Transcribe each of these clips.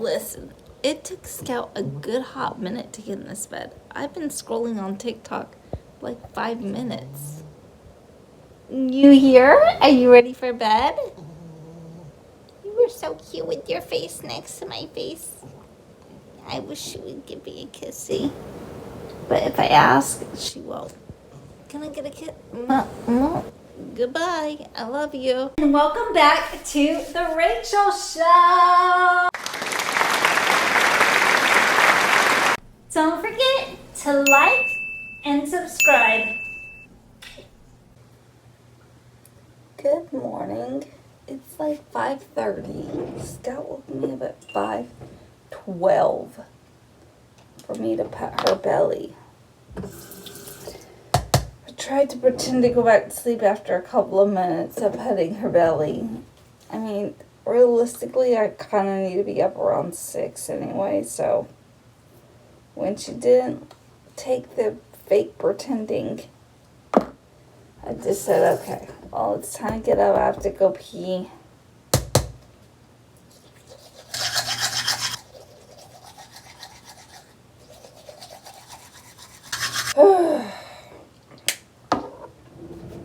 Listen, it took Scout a good hot minute to get in this bed. I've been scrolling on TikTok like 5 minutes. You here? Are you ready for bed? You were so cute with your face next to my face. I wish you would give me a kissy. But if I ask, she won't. Can I get a kiss? No. Goodbye. I love you. And welcome back to the Rachel Show. Don't forget to like and subscribe. Good morning. It's like 5:30. Scout woke me up at 5:12 for me to pet her belly. I tried to pretend to go back to sleep after a couple of minutes of petting her belly. I mean, realistically, I kind of need to be up around 6 anyway, so when she didn't take the fake pretending, I just said, okay, well, it's time to get up. I have to go pee.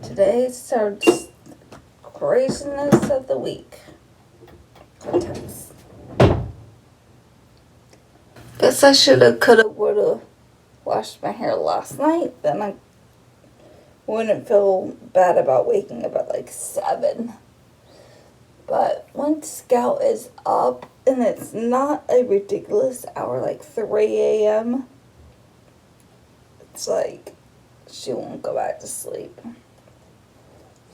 Today starts craziness of the week. Intense. Guess I shoulda, coulda, woulda washed my hair last night. Then I wouldn't feel bad about waking up at like 7. But once Scout is up, and it's not a ridiculous hour like 3 a.m., it's like she won't go back to sleep.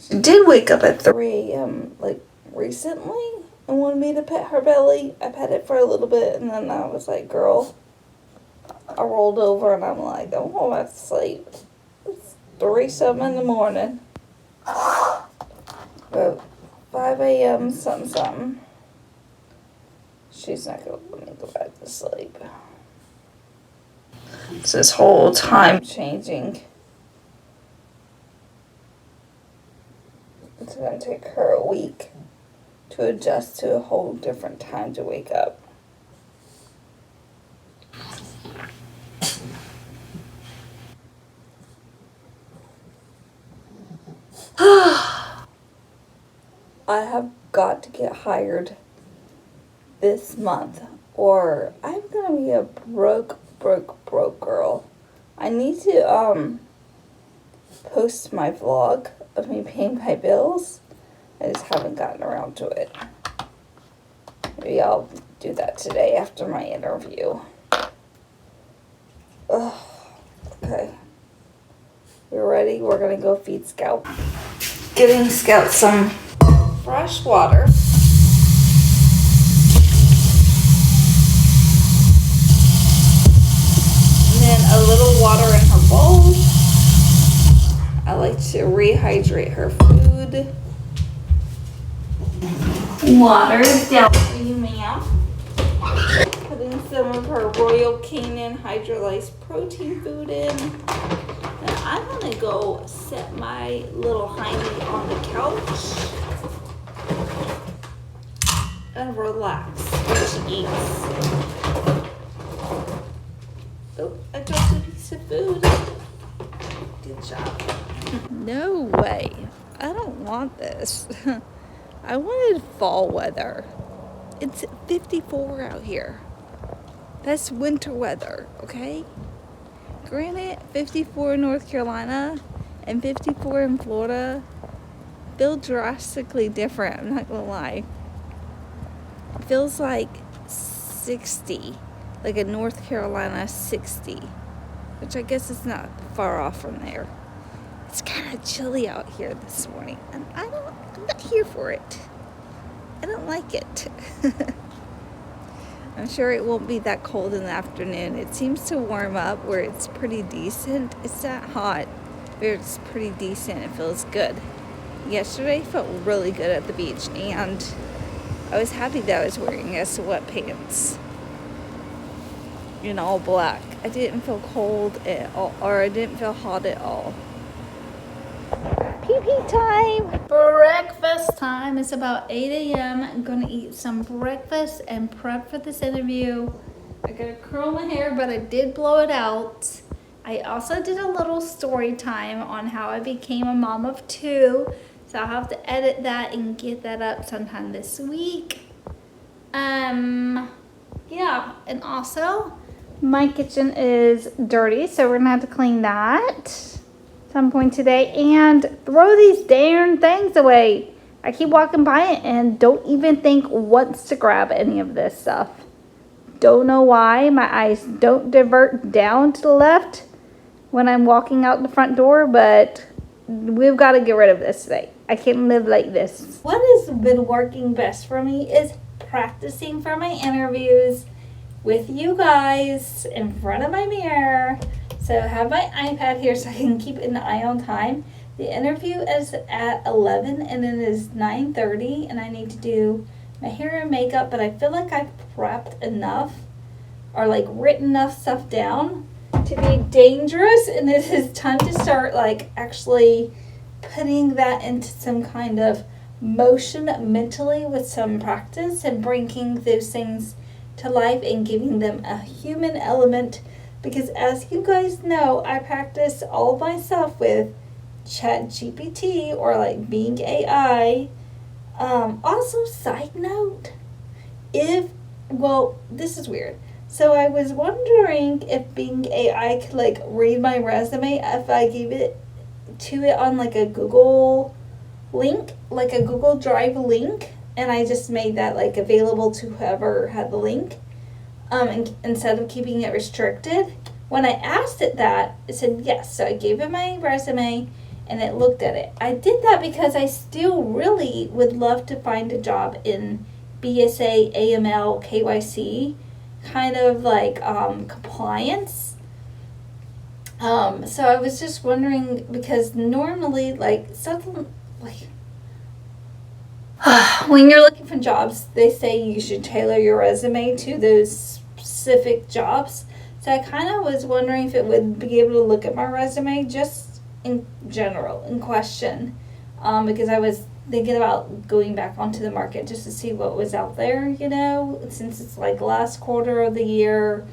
She did wake up at 3 a.m. like recently and wanted me to pet her belly. I pet it for a little bit, and then I was like, girl, I rolled over and I'm like, I'm going back to sleep. It's 3-something in the morning. But 5 a.m. something. She's not going to let me go back to sleep. It's this whole time changing. It's going to take her a week to adjust to a whole different time to wake up. I have got to get hired this month, or I'm gonna be a broke girl. I need to post my vlog of me paying my bills. I just haven't gotten around to it. Maybe I'll do that today after my interview. Ugh. Okay. We're ready. We're gonna go feed Scout. Getting Scout some fresh water. And then a little water in her bowl. I like to rehydrate her food. Water down for you, ma'am. Putting some of her Royal Canin hydrolyzed protein food in. And I'm gonna go set my little hiney on the couch and relax while she eats. Oh, I dropped a piece of food. Good job. No way. I don't want this. I wanted fall weather. It's 54 out here. That's winter weather, okay? Granted, 54 in North Carolina and 54 in Florida feel drastically different, I'm not gonna lie. It feels like 60, like a North Carolina 60, which I guess is not far off from there. It's kind of chilly out here this morning, and I'm not here for it. I don't like it. I'm sure it won't be that cold in the afternoon. It seems to warm up where it's pretty decent. It's not hot, but it's pretty decent. It feels good. Yesterday felt really good at the beach, and I was happy that I was wearing sweatpants in all black. I didn't feel cold at all, or I didn't feel hot at all. Peep. doggy time. Breakfast time. It's about 8 a.m. I'm gonna eat some breakfast and prep for this interview. I gotta curl my hair, but I did blow it out. I also did a little story time on how I became a mom of 2. So I'll have to edit that and get that up sometime this week. Yeah, and also my kitchen is dirty, so we're gonna have to clean that some point today and throw these darn things away. I keep walking by it and don't even think once to grab any of this stuff. Don't know why my eyes don't divert down to the left when I'm walking out the front door, but we've got to get rid of this today. I can't live like this. What has been working best for me is practicing for my interviews with you guys in front of my mirror. So I have my iPad here so I can keep an eye on time. The interview is at 11 and it is 9:30 and I need to do my hair and makeup, but I feel like I've prepped enough or like written enough stuff down to be dangerous, and it is time to start like actually putting that into some kind of motion mentally with some practice and bringing those things to life and giving them a human element, because as you guys know, I practice all myself with ChatGPT or like Bing AI. Also, side note, this is weird. So I was wondering if Bing AI could like read my resume if I gave it to it on like a Google link, like a Google Drive link, and I just made that like available to whoever had the link, and instead of keeping it restricted. When I asked it that, it said yes. So I gave it my resume and it looked at it. I did that because I still really would love to find a job in BSA, AML, KYC, kind of like compliance. So I was just wondering, because normally like something like when you're looking for jobs, they say you should tailor your resume to those specific jobs. So I kind of was wondering if it would be able to look at my resume just in general, in question, because I was thinking about going back onto the market just to see what was out there, you know, since it's like last quarter of the year,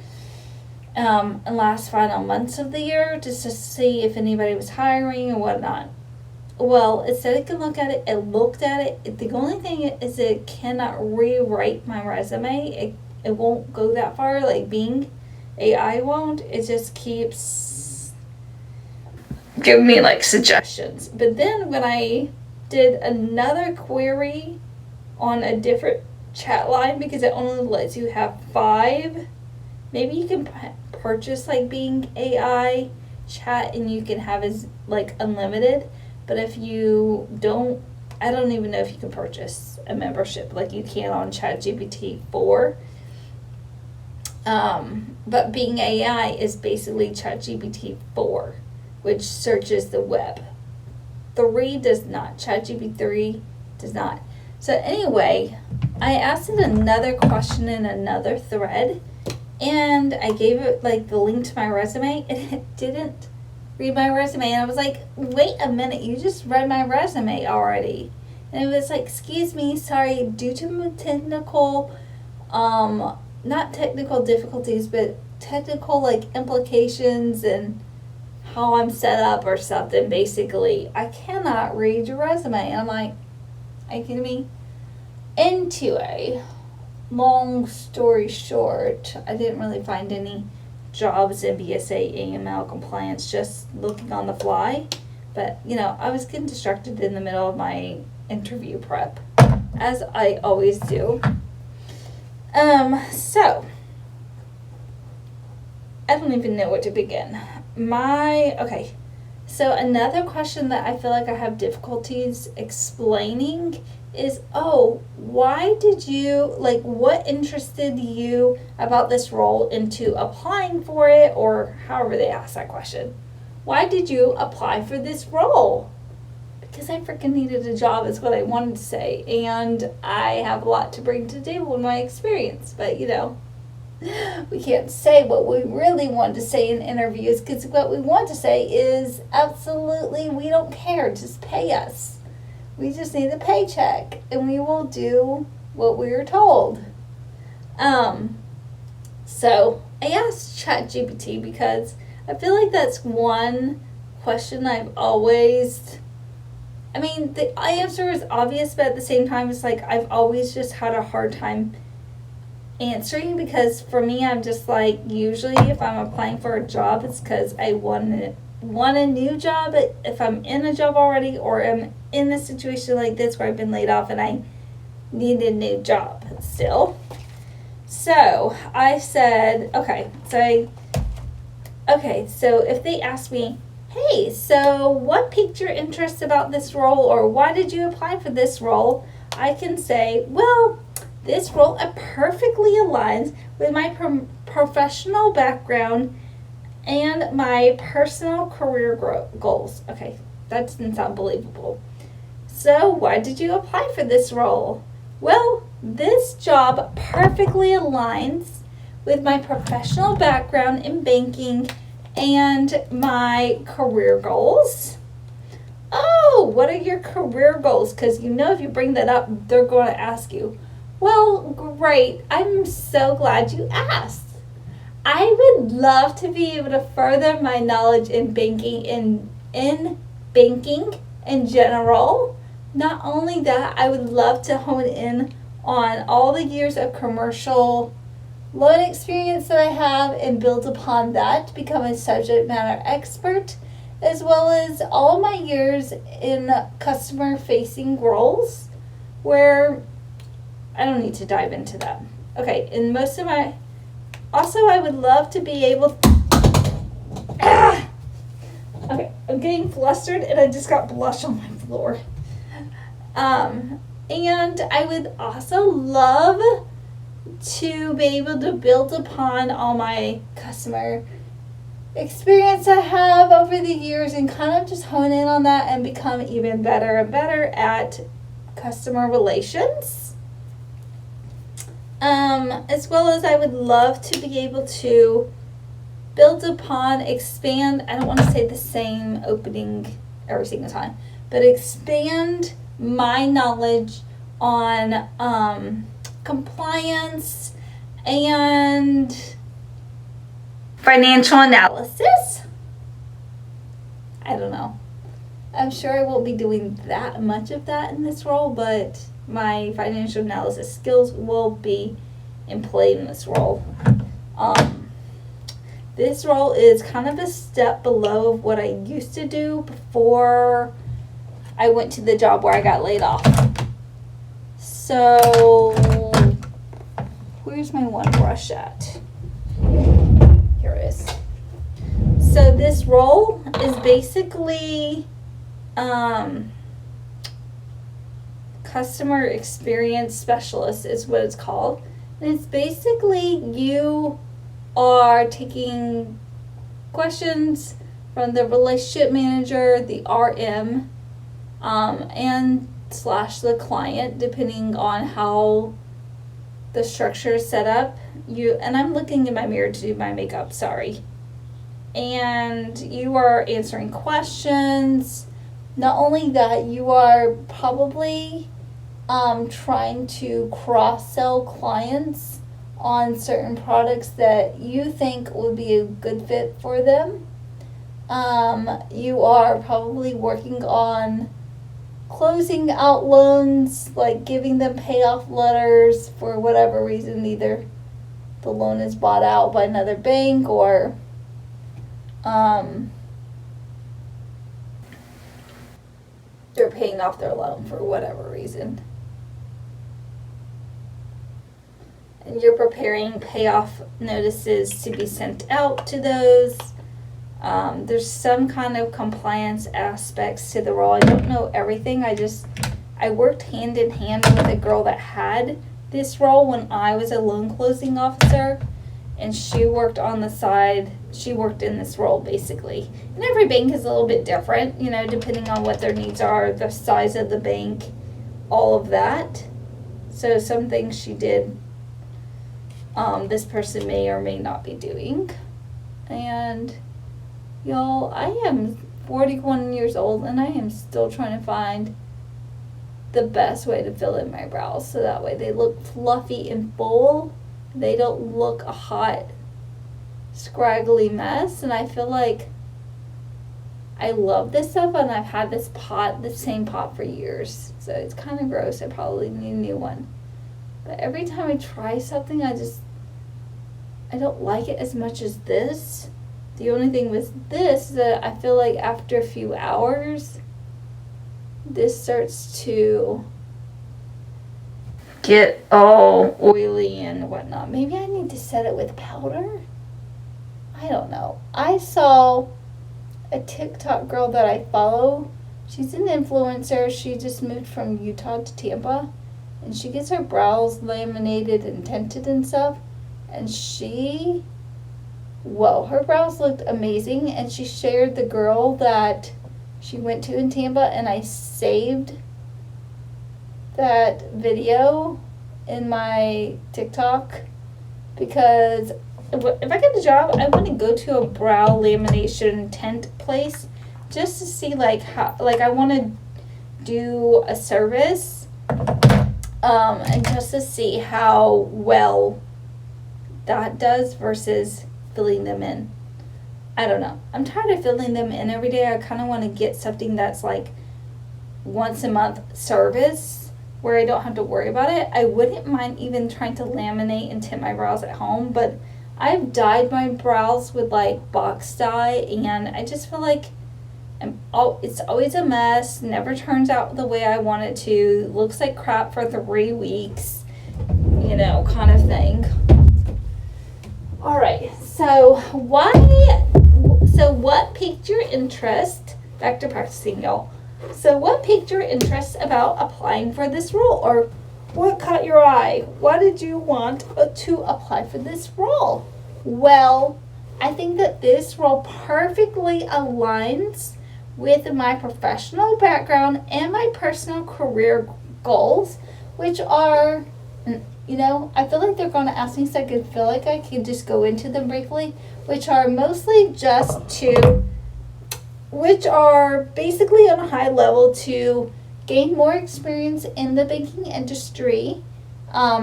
and last final months of the year, just to see if anybody was hiring or whatnot. Well, it said it can look at it. It looked at it. The only thing is it cannot rewrite my resume. It won't go that far, like Bing AI won't. It just keeps giving me like suggestions. But then when I did another query on a different chat line, because it only lets you have 5, maybe you can purchase like Bing AI chat and you can have as like unlimited. But if you don't, I don't even know if you can purchase a membership like you can on ChatGPT 4. But Bing AI is basically ChatGPT 4, which searches the web. 3 does not. ChatGPT 3 does not. So anyway, I asked it another question in another thread, and I gave it like the link to my resume, and it didn't read my resume. And I was like, wait a minute, you just read my resume already. And it was like, excuse me, sorry, due to technical, not technical difficulties, but technical like implications and how I'm set up or something, basically, I cannot read your resume. And I'm like, are you kidding me? Anyway, long story short, I didn't really find any jobs in BSA, AML compliance, just looking on the fly. But, you know, I was getting distracted in the middle of my interview prep, as I always do. So I don't even know where to begin. So another question that I feel like I have difficulties explaining is, why did you, like, what interested you about this role into applying for it, or however they ask that question. Why did you apply for this role? Because I freaking needed a job is what I wanted to say, and I have a lot to bring to the table in my experience, but, you know, We can't say what we really want to say in interviews, because what we want to say is absolutely, we don't care, just pay us. We just need a paycheck, and we will do what we are told. So I asked ChatGPT because I feel like that's one question I've always, the answer is obvious, but at the same time, it's like I've always just had a hard time answering, because for me, I'm just like, usually if I'm applying for a job, it's because I want a new job. If I'm in a job already, or I'm in a situation like this where I've been laid off and I need a new job still. So I said, so if they ask me, hey, so what piqued your interest about this role, or why did you apply for this role? I can say, well, this role perfectly aligns with my professional background and my personal career goals. Okay, that doesn't sound believable. So why did you apply for this role? Well, this job perfectly aligns with my professional background in banking and my career goals. Oh, what are your career goals? Because if you bring that up, they're going to ask you. Well, great. I'm so glad you asked. I would love to be able to further my knowledge in banking in banking in general. Not only that, I would love to hone in on all the years of commercial loan experience that I have and build upon that to become a subject matter expert, as well as all my years in customer facing roles, where I don't need to dive into that. Okay, and also I would love to be able okay, I'm getting flustered and I just got blush on my floor. And I would also love to be able to build upon all my customer experience I have over the years and kind of just hone in on that and become even better and better at customer relations. As well as I would love to be able to build upon, expand, I don't want to say the same opening every single time, but expand my knowledge on compliance and financial analysis. I don't know. I'm sure I won't be doing that much of that in this role, but my financial analysis skills will be in play in this role. This role is kind of a step below what I used to do before I went to the job where I got laid off. So, where's my one brush at? Here it is. So this role is basically customer experience specialist is what it's called. And it's basically you are taking questions from the relationship manager, the RM, and / the client, depending on how the structure is set up. And I'm looking in my mirror to do my makeup, sorry. And you are answering questions. Not only that, you are probably trying to cross-sell clients on certain products that you think would be a good fit for them. You are probably working on closing out loans, like giving them payoff letters for whatever reason. Either the loan is bought out by another bank, or they're paying off their loan for whatever reason. And you're preparing payoff notices to be sent out to those. There's some kind of compliance aspects to the role. I don't know everything. I worked hand in hand with a girl that had this role when I was a loan closing officer, and she worked on the side. She worked in this role basically. And every bank is a little bit different, depending on what their needs are, the size of the bank, all of that. So some things she did this person may or may not be doing. And y'all, I am 41 years old and I am still trying to find the best way to fill in my brows so that way they look fluffy and full. They don't look a hot, scraggly mess. And I feel like I love this stuff, and I've had this same pot for years. So it's kind of gross. I probably need a new one. But every time I try something, I don't like it as much as this. The only thing with this is that I feel like after a few hours, this starts to get all oily and whatnot. Maybe I need to set it with powder? I don't know. I saw a TikTok girl that I follow. She's an influencer. She just moved from Utah to Tampa. And she gets her brows laminated and tinted and stuff. And her brows looked amazing. And she shared the girl that she went to in Tampa, and I saved that video in my TikTok because if I get a job, I want to go to a brow lamination tint place just to see how I want to do a service and just to see how well that does versus filling them in. I don't know. I'm tired of filling them in every day. I kind of want to get something that's like once a month service where I don't have to worry about it. I wouldn't mind even trying to laminate and tint my brows at home, but I've dyed my brows with box dye, and I just feel like it's always a mess. Never turns out the way I want it to. Looks like crap for 3 weeks, kind of thing. All right. So what piqued your interest? Back to practicing, y'all. So what piqued your interest about applying for this role? Or what caught your eye? Why did you want to apply for this role? Well, I think that this role perfectly aligns with my professional background and my personal career goals, which are, I feel like they're going to ask me so I could feel like I could just go into them briefly, which are basically on a high level to gain more experience in the banking industry,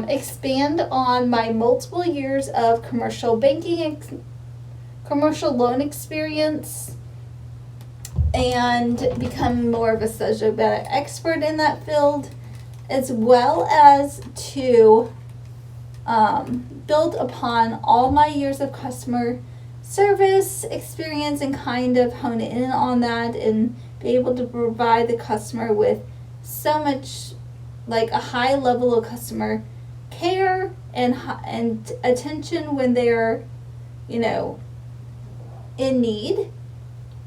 expand on my multiple years of commercial banking commercial loan experience, and become more of a subject matter expert in that field, as well as to build upon all my years of customer service experience and kind of hone in on that and be able to provide the customer with so much, a high level of customer care and attention when they're, in need,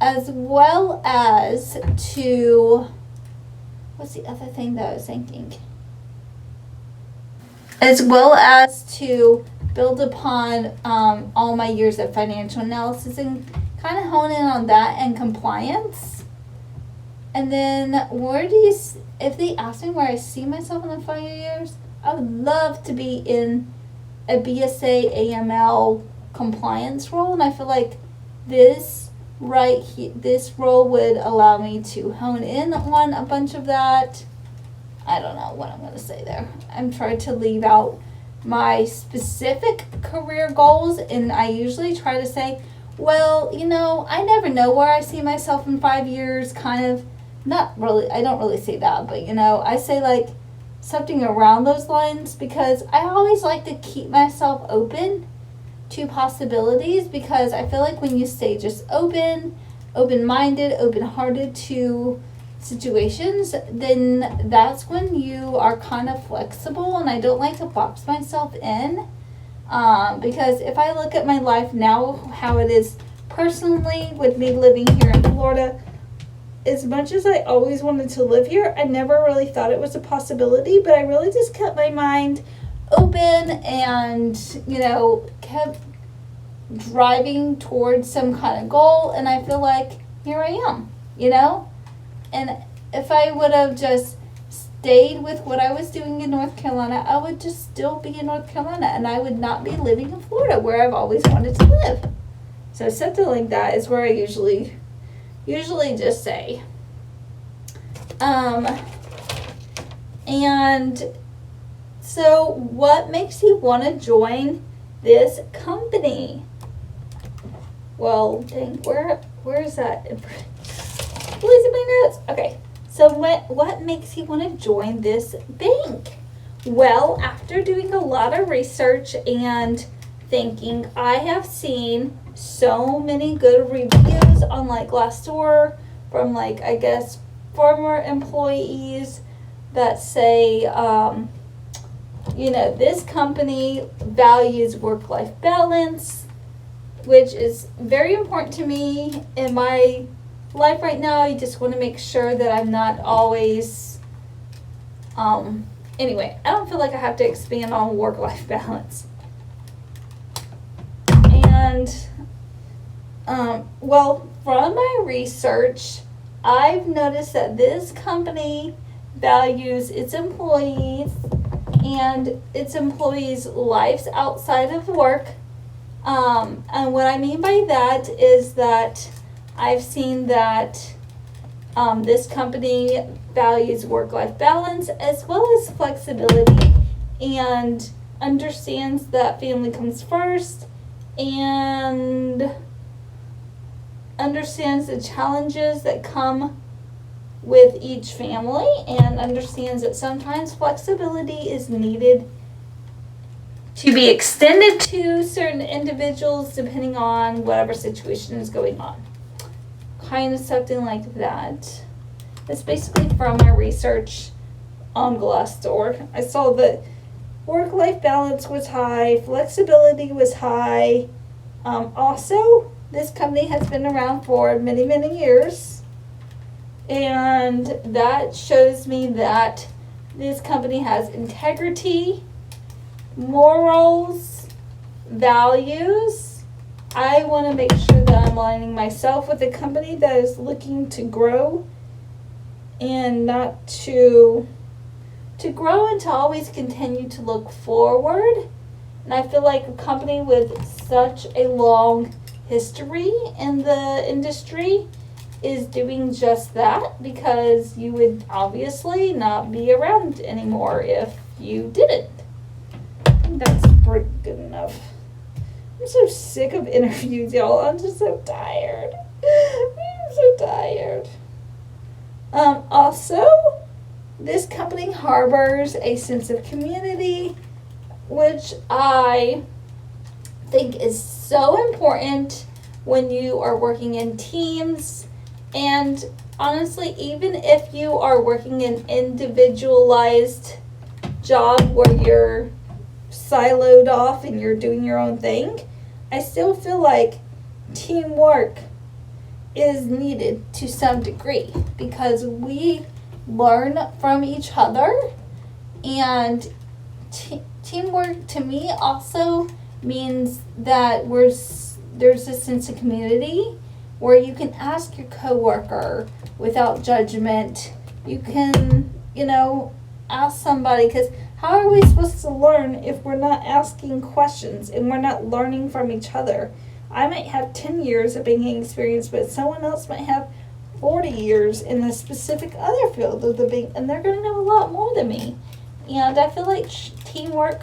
as well as to, what's the other thing that I was thinking? As well as to build upon all my years of financial analysis and kind of hone in on that and compliance. And then if they ask me where I see myself in 5 years, I would love to be in a BSA AML compliance role. And I feel like this role would allow me to hone in on a bunch of that. I don't know what I'm going to say there. I'm trying to leave out my specific career goals, and I usually try to say, well, I never know where I see myself in 5 years, kind of. Not really, I don't really say that, but I say something around those lines, because I always like to keep myself open to possibilities, because I feel like when you stay just open-minded, open-hearted to situations, then that's when you are kind of flexible, and I don't like to box myself in, because if I look at my life now, how it is personally with me living here in Florida, as much as I always wanted to live here, I never really thought it was a possibility, but I really just kept my mind open and, kept driving towards some kind of goal, and I feel like here I am, And if I would have just stayed with what I was doing in North Carolina, I would just still be in North Carolina and I would not be living in Florida where I've always wanted to live. So something like that is where I usually just say. And so what makes you want to join this company? Well, dang, where is that? Losing my notes. Okay, so what makes you want to join this bank? Well, after doing a lot of research and thinking, I have seen so many good reviews on like Glassdoor from like, I guess, former employees that say, this company values work-life balance, which is very important to me in my life right now. You just want to make sure that I'm not always, anyway, I don't feel like I have to expand on work-life balance. And, well, from my research, I've noticed that this company values its employees and its employees' lives outside of work. And what I mean by that is that I've seen that this company values work-life balance as well as flexibility and understands that family comes first and understands the challenges that come with each family and understands that sometimes flexibility is needed to be extended to certain individuals depending on whatever situation is going on. Kind of something like that. That's basically from my research on Glassdoor. I saw that work-life balance was high, flexibility was high. Also, this company has been around for many, many years. And that shows me that this company has integrity, morals, values. I want to make sure that I'm aligning myself with a company that is looking to grow and not to grow and to always continue to look forward. And I feel like a company with such a long history in the industry is doing just that, because you would obviously not be around anymore if you didn't. I think that's pretty good enough. I'm so sick of interviews, y'all. I'm just so tired. I'm so tired. Also, this company harbors a sense of community, which I think is so important when you are working in teams. And honestly, even if you are working an individualized job where you're siloed off and you're doing your own thing, I still feel like teamwork is needed to some degree, because we learn from each other. And teamwork to me also means that there's a sense of community where you can ask your coworker without judgment. You can, ask somebody, because how are we supposed to learn if we're not asking questions and we're not learning from each other? I might have 10 years of banking experience, but someone else might have 40 years in a specific other field of the bank, and they're going to know a lot more than me. And I feel like teamwork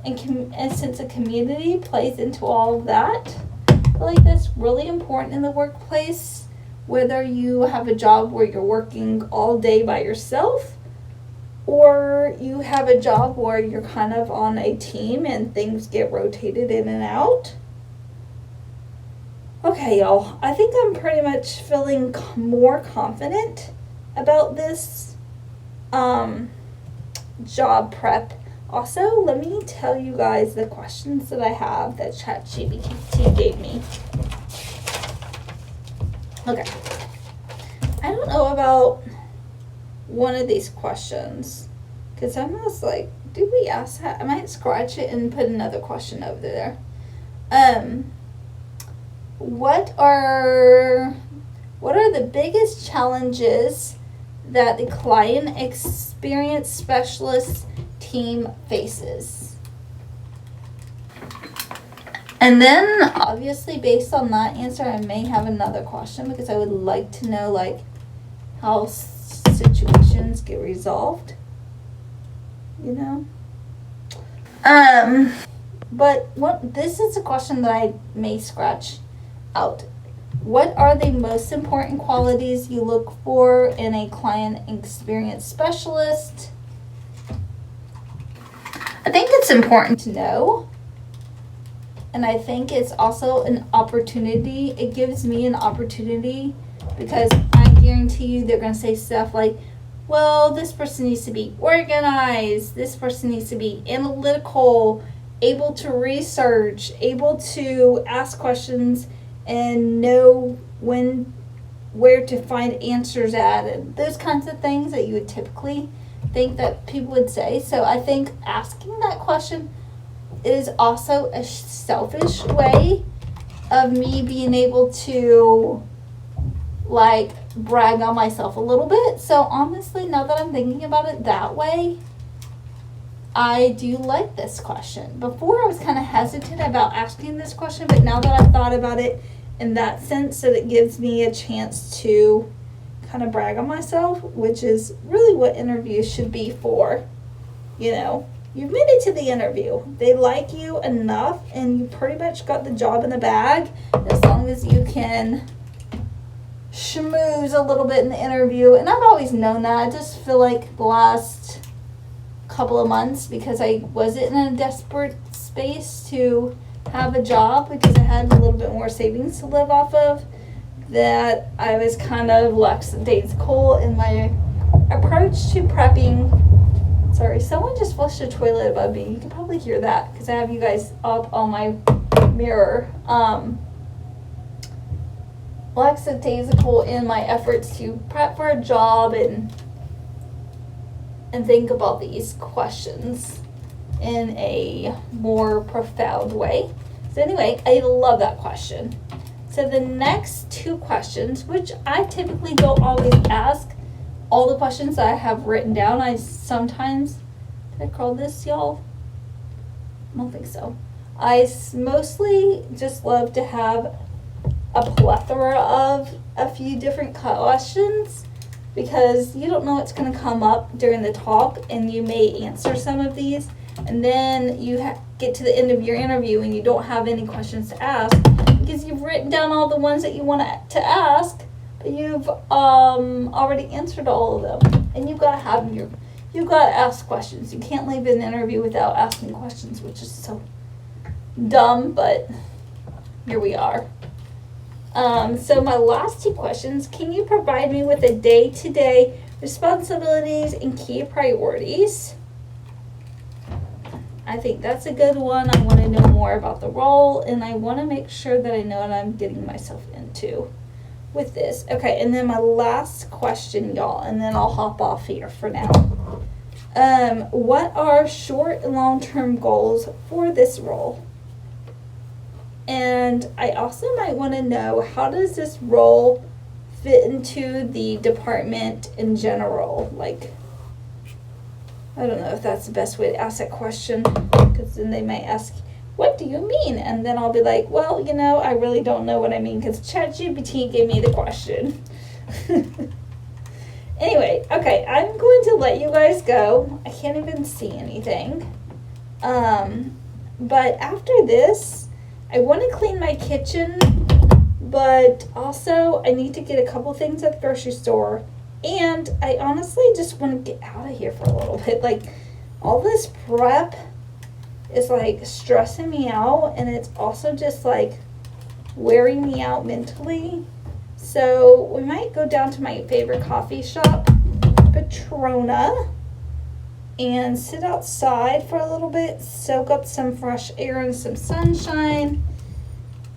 and a sense of community plays into all of that. I feel like that's really important in the workplace, whether you have a job where you're working all day by yourself, or you have a job where you're kind of on a team and things get rotated in and out. Okay, y'all, I think I'm pretty much feeling more confident about this job prep. Also, let me tell you guys the questions that I have that ChatGPT gave me. Okay. I don't know about one of these questions, because I'm almost like, did we ask that? I might scratch it and put another question over there. What are the biggest challenges that the client experience specialist team faces. And then obviously based on that answer, I may have another question because I would like to know like how situations get resolved, you know? But this is a question that I may scratch out. What are the most important qualities you look for in a client experience specialist? I think it's important to know. And I think it's also an opportunity. It gives me an opportunity because I guarantee you they're going to say stuff like, well, this person needs to be organized. This person needs to be analytical, able to research, able to ask questions and know where to find answers at, and those kinds of things that you would typically think that people would say. So I think asking that question is also a selfish way of me being able to like brag on myself a little bit. So honestly, now that I'm thinking about it that way, I do like this question. Before I was kind of hesitant about asking this question, but now that I've thought about it in that sense, that it gives me a chance to kind of brag on myself, which is really what interviews should be for. You know, you've made it to the interview. They like you enough and you pretty much got the job in the bag as long as you can schmooze a little bit in the interview. And I've always known that. I just feel like the last couple of months, because I wasn't in a desperate space to have a job because I had a little bit more savings to live off of, that I was kind of lackadaisical in my approach to prepping. Sorry, someone just flushed a toilet above me. You can probably hear that because I have you guys up on my mirror. Lackadaisical in my efforts to prep for a job and think about these questions in a more profound way. So anyway, I love that question. So the next two questions, which I typically don't always ask all the questions that I have written down. I sometimes, did I call this, y'all? I don't think so. I mostly just love to have a plethora of a few different questions, because you don't know what's going to come up during the talk, and you may answer some of these, and then you get to the end of your interview and you don't have any questions to ask because you've written down all the ones that you want to ask, but you've already answered all of them, and you've got to ask questions. You can't leave an interview without asking questions, which is so dumb, but here we are. So my last two questions: can you provide me with a day-to-day responsibilities and key priorities? I think that's a good one. I want to know more about the role, and I want to make sure that I know what I'm getting myself into with this. Okay, and then my last question, y'all, and then I'll hop off here for now. What are short and long-term goals for this role? And I also might want to know, how does this role fit into the department in general? Like, I don't know if that's the best way to ask that question, because then they might ask, what do you mean? And then I'll be like, well, you know, I really don't know what I mean because ChatGPT gave me the question. Anyway, okay, I'm going to let you guys go. I can't even see anything. But after this, I want to clean my kitchen, but also I need to get a couple things at the grocery store. And I honestly just want to get out of here for a little bit. Like, all this prep is like stressing me out, and it's also just like wearing me out mentally. So we might go down to my favorite coffee shop, Patrona, and sit outside for a little bit, soak up some fresh air and some sunshine.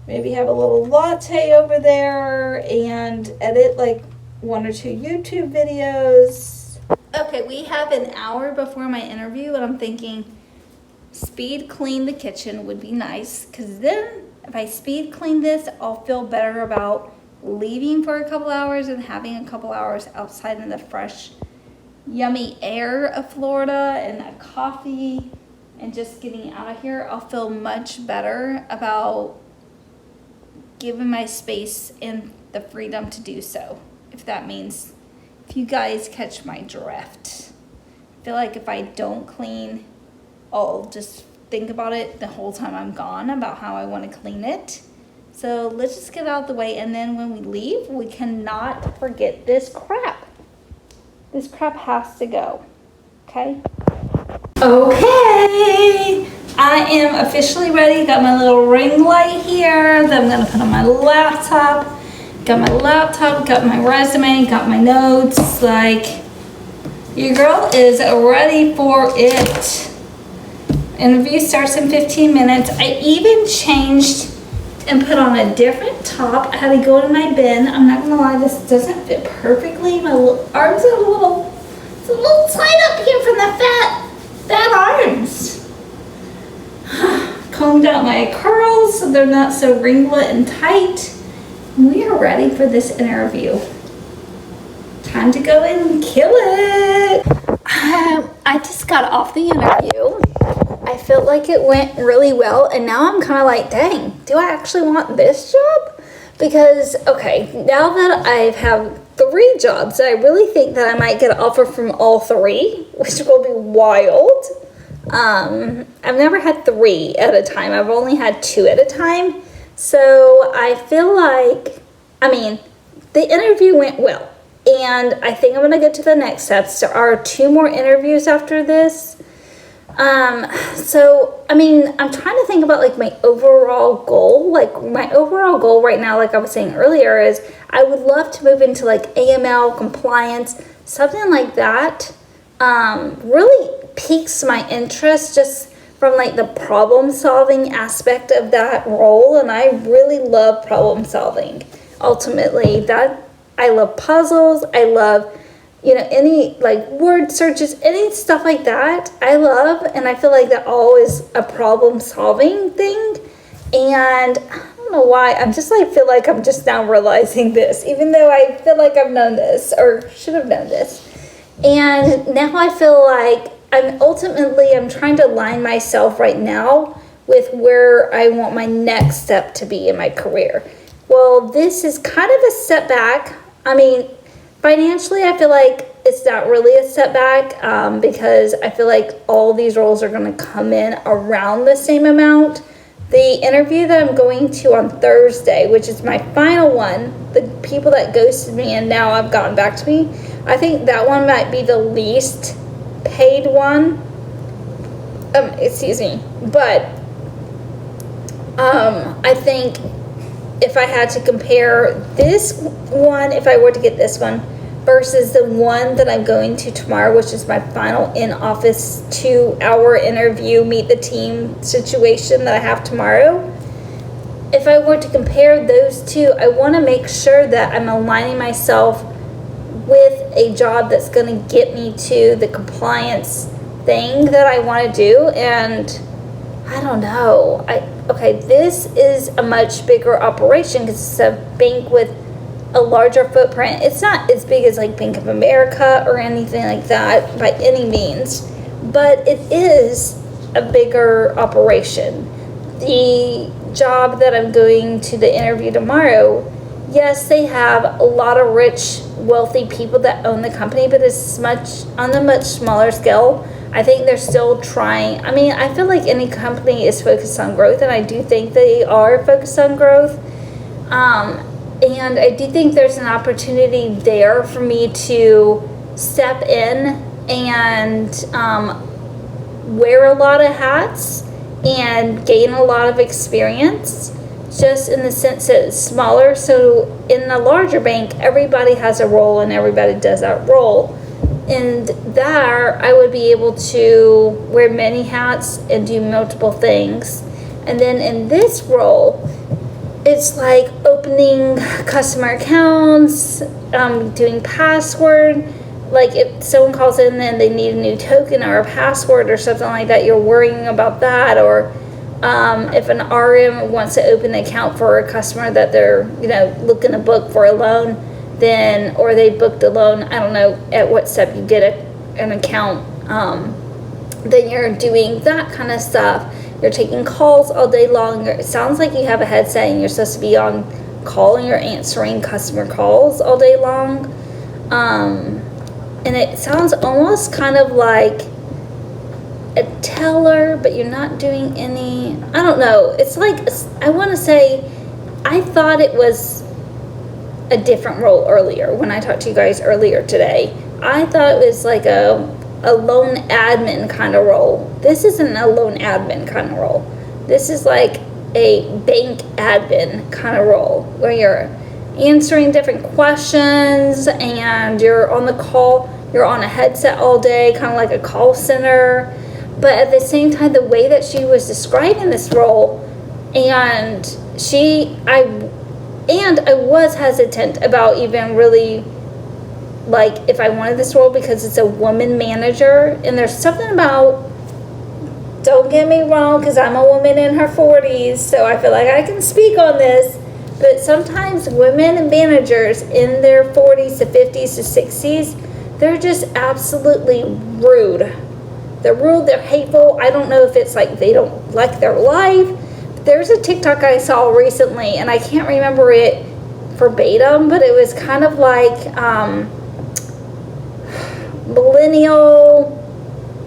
Maybe have a little latte over there and edit like 1 or 2 YouTube videos. Okay, we have an hour before my interview, and I'm thinking speed clean the kitchen would be nice, because then if I speed clean this, I'll feel better about leaving for a couple hours and having a couple hours outside in the fresh, yummy air of Florida and a coffee and just getting out of here, I'll feel much better about giving my space and the freedom to do so, if that means, if you guys catch my drift. I feel like if I don't clean, I'll just think about it the whole time I'm gone about how I want to clean it. So let's just get out of the way, and then when we leave, we cannot forget this crap. This crap has to go, okay? Okay, I am officially ready. Got my little ring light here that I'm gonna put on my laptop. Got my laptop, got my resume, got my notes. Like, your girl is ready for it. Interview starts in 15 minutes. I even changed and put on a different top. I had to go to my bin. I'm not gonna lie, this doesn't fit perfectly. My arms are it's a little tight up here from the fat arms. Combed out my curls so they're not so ringlet and tight. We are ready for this interview. Time to go and kill it. I just got off the interview. I felt like it went really well, and now I'm kind of like, dang, do I actually want this job? Because, okay, now that I have 3 jobs, I really think that I might get an offer from all 3, which will be wild. I've never had 3 at a time. I've only had 2 at a time. So I feel like, the interview went well, and I think I'm going to get to the next steps. There are 2 more interviews after this. I'm trying to think about like my overall goal. Like my overall goal right now, like I was saying earlier, is I would love to move into like AML compliance, something like that. Really piques my interest just from like the problem solving aspect of that role. And I really love problem solving. Ultimately, that I love puzzles. I love, any like word searches, any stuff like that, I love, and I feel like that all is a problem solving thing. And I don't know why, feel like I'm just now realizing this, even though I feel like I've known this or should have known this. And now I feel like I'm trying to align myself right now with where I want my next step to be in my career. Well, this is kind of a setback. Financially, I feel like it's not really a setback because I feel like all these roles are going to come in around the same amount. The interview that I'm going to on Thursday, which is my final one, the people that ghosted me and now have gotten back to me, I think that one might be the least paid one. But I think if I had to compare this one, if I were to get this one, versus the one that I'm going to tomorrow, which is my final in-office 2-hour interview, meet the team situation that I have tomorrow. If I were to compare those two, I want to make sure that I'm aligning myself with a job that's going to get me to the compliance thing that I want to do. And I don't know. This is a much bigger operation because it's a bank with a larger footprint. It's not as big as like Bank of America or anything like that by any means, but it is a bigger operation. The job that I'm going to the interview tomorrow, yes, they have a lot of rich, wealthy people that own the company, but it's on a much smaller scale. I think they're still trying. I feel like any company is focused on growth, and I do think they are focused on growth. And I do think there's an opportunity there for me to step in and wear a lot of hats and gain a lot of experience, just in the sense that it's smaller. So in a larger bank, everybody has a role and everybody does that role. And there, I would be able to wear many hats and do multiple things. And then in this role, it's like opening customer accounts, doing password. Like if someone calls in and they need a new token or a password or something like that, you're worrying about that. Or if an RM wants to open an account for a customer that they're, looking to book for a loan, then, or they booked a loan, I don't know at what step you get an account, then you're doing that kind of stuff. You're taking calls all day long. It sounds like you have a headset and you're supposed to be on call and you're answering customer calls all day long. And it sounds almost kind of like a teller, but you're not doing any, I don't know. It's like, I want to say, I thought it was a different role earlier when I talked to you guys earlier today. I thought it was like a loan admin kind of role. This isn't a loan admin kind of role. This is like a bank admin kind of role where you're answering different questions and you're on the call, you're on a headset all day, kind of like a call center. But at the same time, the way that she was describing this role, and I was hesitant about even really, like, if I wanted this role because it's a woman manager, and there's something about, don't get me wrong, because I'm a woman in her 40s, so I feel like I can speak on this, but sometimes women managers in their 40s to 50s to 60s, they're just absolutely rude. They're rude, they're hateful. I don't know if it's like they don't like their life. There's a TikTok I saw recently, and I can't remember it verbatim, but it was kind of like millennial,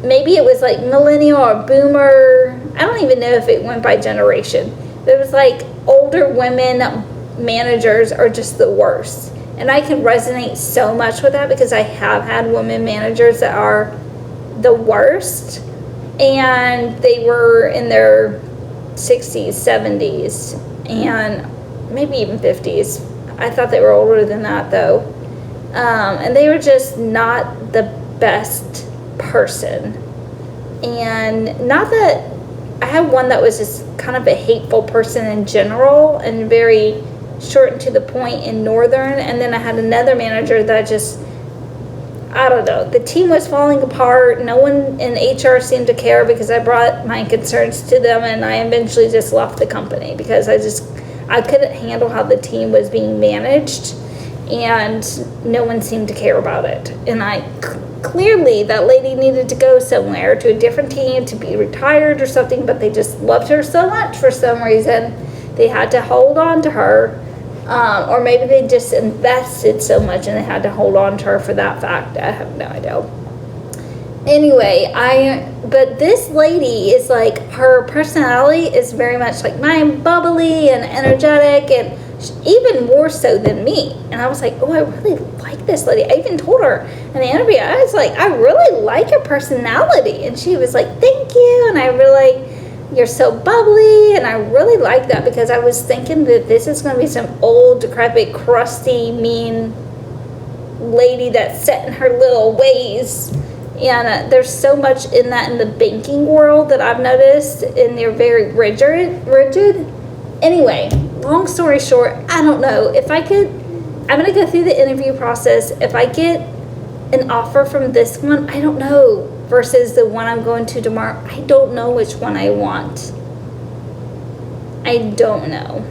maybe it was like millennial or boomer. I don't even know if it went by generation. It was like older women managers are just the worst. And I can resonate so much with that because I have had women managers that are the worst, and they were in their 60s, 70s, and maybe even 50s. I thought they were older than that though. And they were just not the best person. And not that I had one that was just kind of a hateful person in general and very short and to the point in Northern, and then I had another manager that just, I don't know, the team was falling apart. No one in HR seemed to care because I brought my concerns to them, and I eventually just left the company because I couldn't handle how the team was being managed, and no one seemed to care about it. And clearly that lady needed to go somewhere to a different team to be retired or something, but they just loved her so much for some reason they had to hold on to her. Or maybe they just invested so much and they had to hold on to her for that fact. I have no idea. Anyway, but this lady is like, her personality is very much like mine, bubbly and energetic, and even more so than me. And I was like, oh, I really like this lady. I even told her in the interview, I was like, I really like your personality. And she was like, thank you. And I really, you're so bubbly, and I really like that because I was thinking that this is going to be some old, decrepit, crusty, mean lady that's set in her little ways. And there's so much in that in the banking world that I've noticed, and they're very rigid. Anyway, long story short, I don't know. If I could, I'm going to go through the interview process. If I get an offer from this one, I don't know, versus the one I'm going to tomorrow, I don't know which one I want. I don't know.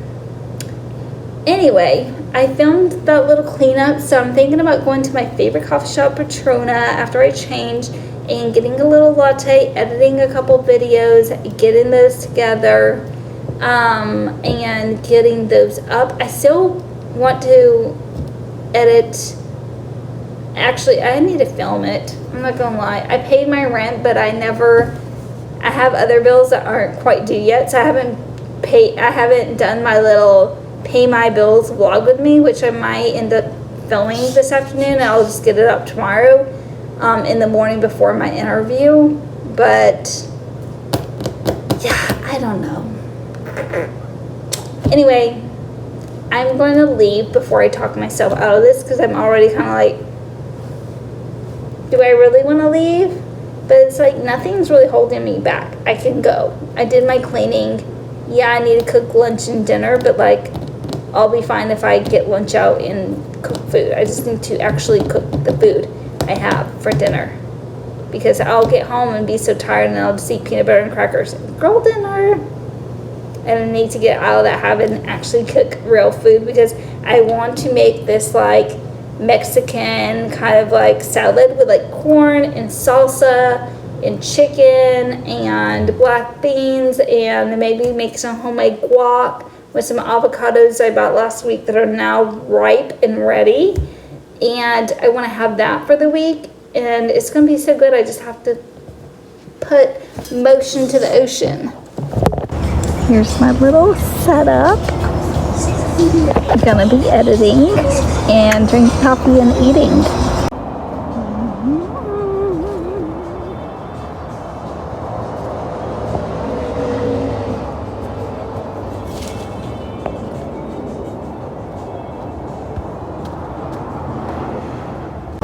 Anyway, I filmed that little cleanup, so I'm thinking about going to my favorite coffee shop, Patrona, after I change, and getting a little latte, editing a couple videos, getting those together, and getting those up. I still want to edit. Actually, I need to film it. I'm not gonna lie. I paid my rent, but I have other bills that aren't quite due yet, so I haven't done my little pay my bills vlog with me, which I might end up filming this afternoon, and I'll just get it up tomorrow, in the morning before my interview. But yeah, I don't know. Anyway, I'm going to leave before I talk myself out of this because I'm already kind of like, do I really want to leave? But it's like nothing's really holding me back. I can go. I did my cleaning. Yeah, I need to cook lunch and dinner, but like I'll be fine if I get lunch out and cook food. I just need to actually cook the food I have for dinner, because I'll get home and be so tired and I'll just eat peanut butter and crackers. Girl dinner. and I need to get out of that habit and actually cook real food, because I want to make this like Mexican kind of like salad with like corn and salsa and chicken and black beans, and maybe make some homemade guac with some avocados I bought last week that are now ripe and ready. And I want to have that for the week, and it's going to be so good. I just have to put motion to the ocean. Here's my little setup. I'm going to be editing and drinking coffee and eating.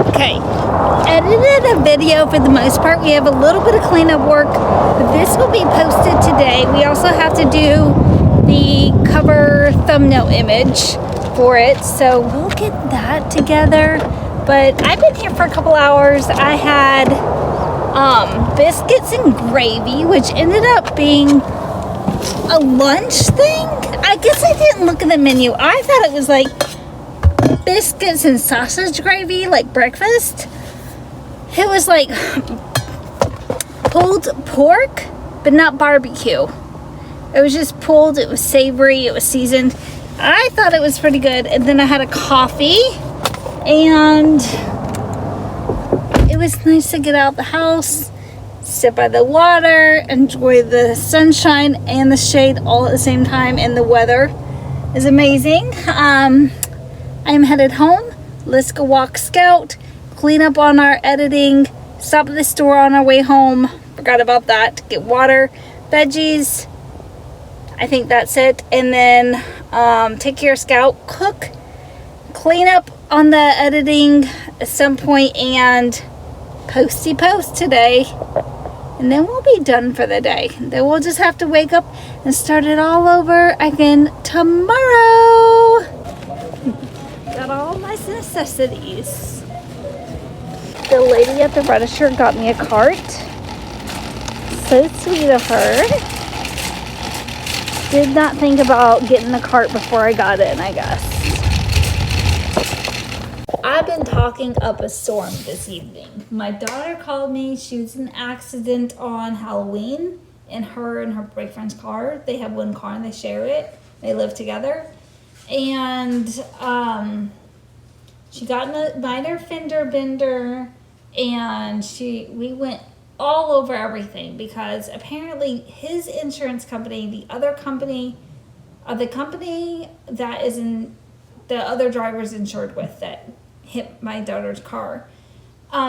Okay, edited a video for the most part. We have a little bit of cleanup work, but this will be posted today. We also have to do the cover thumbnail image for it, so we'll get that together. But I've been here for a couple hours. I had biscuits and gravy, which ended up being a lunch thing. I guess I didn't look at the menu. I thought it was like biscuits and sausage gravy, like breakfast. It was like pulled pork, but not barbecue. It was just pulled. It was savory. It was seasoned. I thought it was pretty good. And then I had a coffee, and it was nice to get out of the house, sit by the water, enjoy the sunshine and the shade all at the same time, and the weather is amazing. I'm headed home. Let's go walk Scout, clean up on our editing, stop at the store on our way home. Forgot about that. Get water, veggies. I think that's it. And then take care of Scout, cook, clean up on the editing at some point, and post today. And then we'll be done for the day. Then we'll just have to wake up and start it all over again tomorrow. Got all my necessities. The lady at the register got me a cart. So sweet of her. Did not think about getting the cart before I got in, I guess. I've been talking up a storm this evening. My daughter called me. She was in an accident on Halloween in her and her boyfriend's car. They have one car and they share it. They live together. And she got in a minor fender bender, and we went all over everything, because apparently his insurance company, the company that is in the other driver's insured with that hit my daughter's car,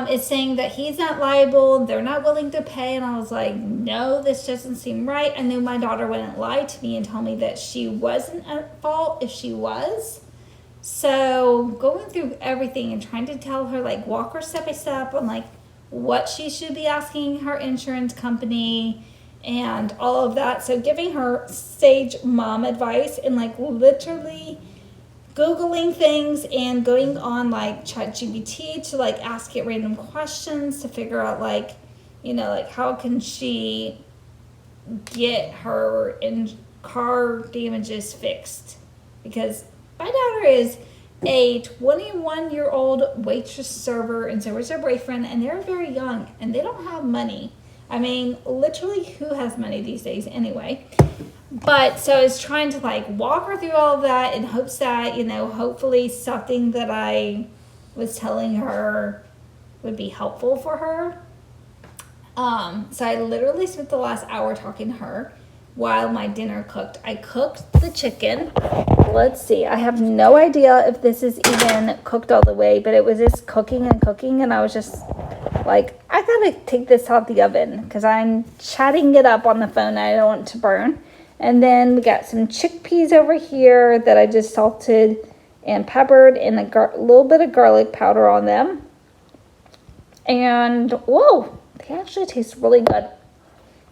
is saying that he's not liable, they're not willing to pay. And I was like, no, this doesn't seem right. I knew my daughter wouldn't lie to me and tell me that she wasn't at fault if she was. So going through everything and trying to tell her, like, walk her step by step on like what she should be asking her insurance company and all of that. So giving her sage mom advice and like literally Googling things and going on like ChatGPT to like ask it random questions to figure out like, you know, like how can she get her car damages fixed, because my daughter is a 21-year-old waitress server, and so is her boyfriend, and they're very young and they don't have money. I mean, literally, who has money these days anyway? But so I was trying to like walk her through all of that in hopes that, you know, hopefully something that I was telling her would be helpful for her. So I literally spent the last hour talking to her while my dinner cooked. I cooked the chicken. Let's see. I have no idea if this is even cooked all the way, but it was just cooking and cooking, and I was just like, I gotta take this out the oven because I'm chatting it up on the phone. I don't want it to burn. And then we got some chickpeas over here that I just salted and peppered, and a little bit of garlic powder on them. And whoa, they actually taste really good.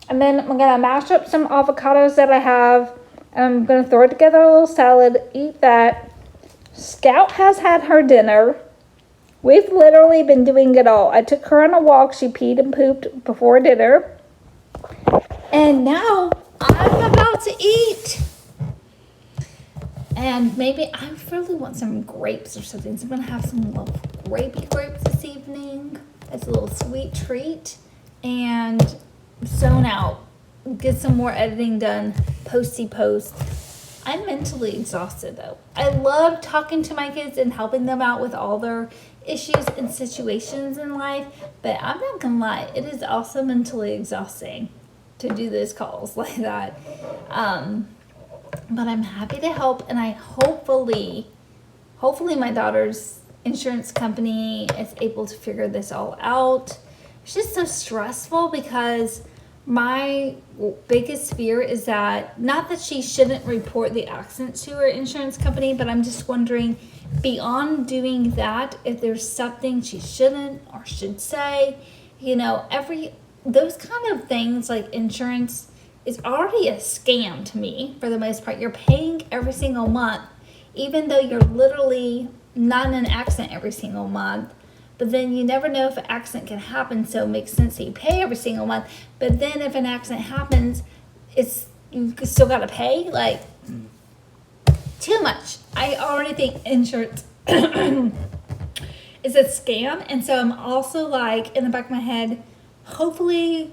And then I'm gonna mash up some avocados that I have. I'm gonna throw it together a little salad, eat that. Scout has had her dinner. We've literally been doing it all. I took her on a walk. She peed and pooped before dinner. And now I'm about to eat. And maybe I really want some grapes or something. So I'm going to have some little grapes this evening. It's a little sweet treat. And zone out. Get some more editing done. Posty post. I'm mentally exhausted though. I love talking to my kids and helping them out with all their issues and situations in life. But I'm not going to lie. It is also mentally exhausting to do those calls like that. But I'm happy to help, and I hopefully my daughter's insurance company is able to figure this all out. It's just so stressful because my biggest fear is that, not that she shouldn't report the accident to her insurance company, but I'm just wondering, beyond doing that, if there's something she shouldn't or should say, those kind of things like insurance is already a scam to me for the most part. You're paying every single month, even though you're literally not in an accident every single month. But then you never know if an accident can happen, so it makes sense that you pay every single month. But then if an accident happens, you still got to pay. Like, too much. I already think insurance is a scam. And so I'm also like, in the back of my head, hopefully,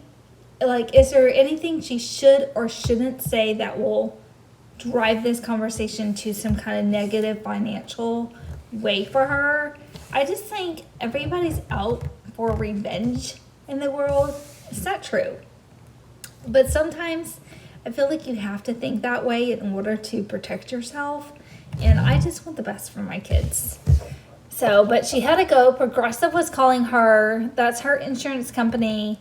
like, is there anything she should or shouldn't say that will drive this conversation to some kind of negative financial way for her? I just think everybody's out for revenge in the world. It's not true. But sometimes I feel like you have to think that way in order to protect yourself. And I just want the best for my kids. So, but she had to go. Progressive was calling her. That's her insurance company.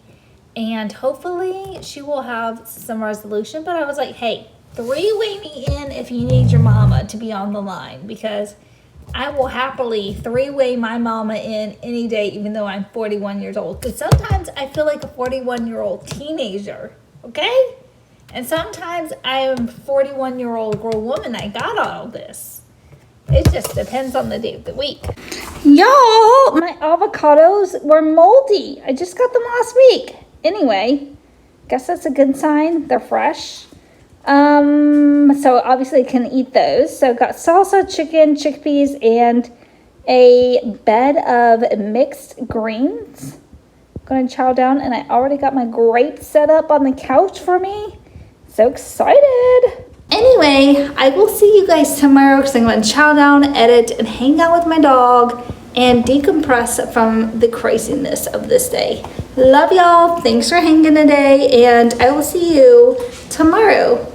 And hopefully she will have some resolution. But I was like, hey, three-way me in if you need your mama to be on the line. Because I will happily three-way my mama in any day, even though I'm 41 years old. Because sometimes I feel like a 41-year-old teenager, okay? And sometimes I am a 41-year-old grown woman. I got all this. It just depends on the day of the week. Y'all, my avocados were moldy. I just got them last week. Anyway, guess that's a good sign. They're fresh. So obviously I can eat those. So got salsa, chicken, chickpeas, and a bed of mixed greens. Going to chow down, and I already got my grapes set up on the couch for me. So excited. Anyway, I will see you guys tomorrow because I'm going to chow down, edit, and hang out with my dog and decompress from the craziness of this day. Love y'all. Thanks for hanging today, and I will see you tomorrow.